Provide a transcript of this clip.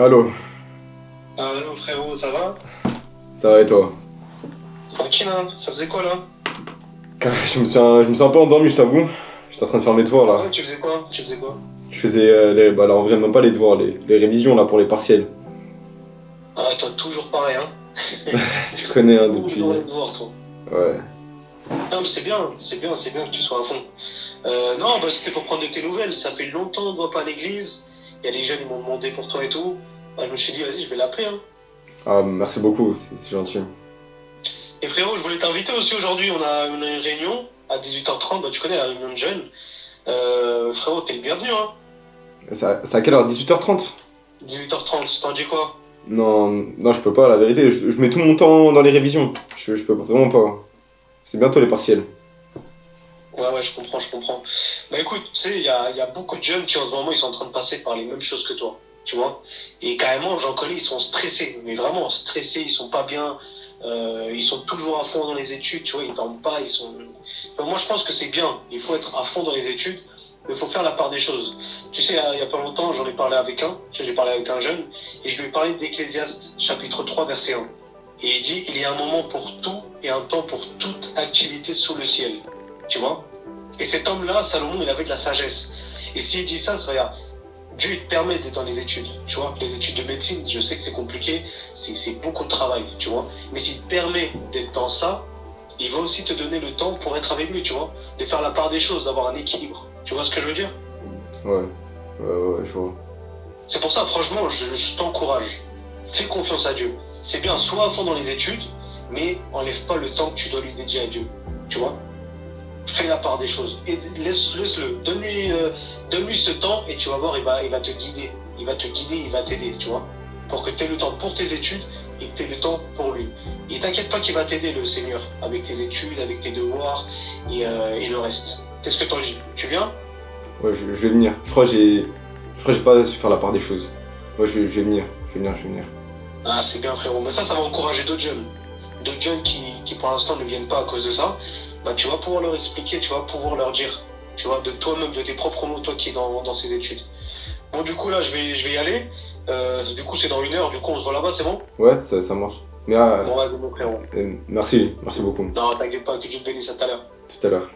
Allô, Allô frérot, ça va? ça va et toi? Tranquille hein? Ça faisait quoi là? Je me suis un peu endormi, je t'avoue. J'étais en train de faire mes devoirs Ah là. ouais, tu faisais quoi? Tu faisais quoi? Je faisais bah là en vrai même pas les devoirs, les révisions là pour les partiels. Ah toi toujours pareil hein? Tu connais hein, Toujours depuis. les devoirs toi. Ouais. Non mais c'est bien que tu sois à fond. Non bah c'était pour prendre de tes nouvelles, ça fait longtemps qu'on ne voit pas à l'église. Il y a les jeunes ils m'ont demandé pour toi et tout. Bah, je me suis dit vas-y je vais l'appeler hein. Ah merci beaucoup, c'est gentil. Et frérot je voulais t'inviter aussi aujourd'hui, on a une réunion à 18h30, bah tu connais la réunion de jeunes. Frérot t'es le bienvenu hein? C'est à quelle heure? 18h30? 18h30, t'en dis quoi? Non, non, je peux pas, la vérité, je mets tout mon temps dans les révisions. Je peux vraiment pas. C'est bientôt les partiels. Ouais, je comprends, je comprends. Bah écoute, tu sais, il y a beaucoup de jeunes qui en ce moment, ils sont en train de passer par les mêmes choses que toi, tu vois. Et carrément, j'en connais, ils sont stressés, mais vraiment stressés, ils sont pas bien, ils sont toujours à fond dans les études, tu vois, ils dorment pas, ils sont... Enfin, moi, je pense que c'est bien, il faut être à fond dans les études, mais il faut faire la part des choses. Tu sais, il y a pas longtemps, j'en ai parlé avec un, tu sais, j'ai parlé avec un jeune, et je lui ai parlé d'Ecclésiaste, chapitre 3, verset 1. Et il dit, il y a un moment pour tout et un temps pour toute activité sous le ciel, tu vois. Et cet homme-là, Salomon, il avait de la sagesse. Et s'il dit ça, c'est regarde, Dieu il te permet d'être dans les études, tu vois. Les études de médecine, je sais que c'est compliqué, c'est beaucoup de travail, tu vois. Mais s'il te permet d'être dans ça, il va aussi te donner le temps pour être avec lui, tu vois. De faire la part des choses, d'avoir un équilibre. Tu vois ce que je veux dire? Ouais, ouais, je vois. C'est pour ça, franchement, je t'encourage. Fais confiance à Dieu. C'est bien, sois à fond dans les études, mais enlève pas le temps que tu dois lui dédier à Dieu, tu vois. Fais la part des choses. Et laisse-le. Donne-lui ce temps et tu vas voir, il va te guider. Il va te guider, il va t'aider, tu vois. Pour que tu aies le temps pour tes études et que tu aies le temps pour lui. Et t'inquiète pas qu'il va t'aider, le Seigneur, avec tes études, avec tes devoirs et le reste. Qu'est-ce que t'en dis? Tu viens? Ouais, je vais venir. Je crois que j'ai pas su faire la part des choses. Ouais, je vais venir. Je vais venir. Ah, c'est bien, frérot. Mais ça va encourager d'autres jeunes. D'autres jeunes qui, pour l'instant, ne viennent pas à cause de ça. Bah, tu vas pouvoir leur expliquer, tu vas pouvoir leur dire, tu vois, de toi-même, de tes propres mots, toi qui es dans ces études. Bon, du coup, là, je vais y aller. Du coup, c'est dans 1 heure. Du coup, on se voit là-bas, c'est bon? Ouais, ça marche. Mais Bon, ouais, mon frérot. merci beaucoup. Non, t'inquiète pas, que Dieu te bénisse à tout à l'heure. Tout à l'heure.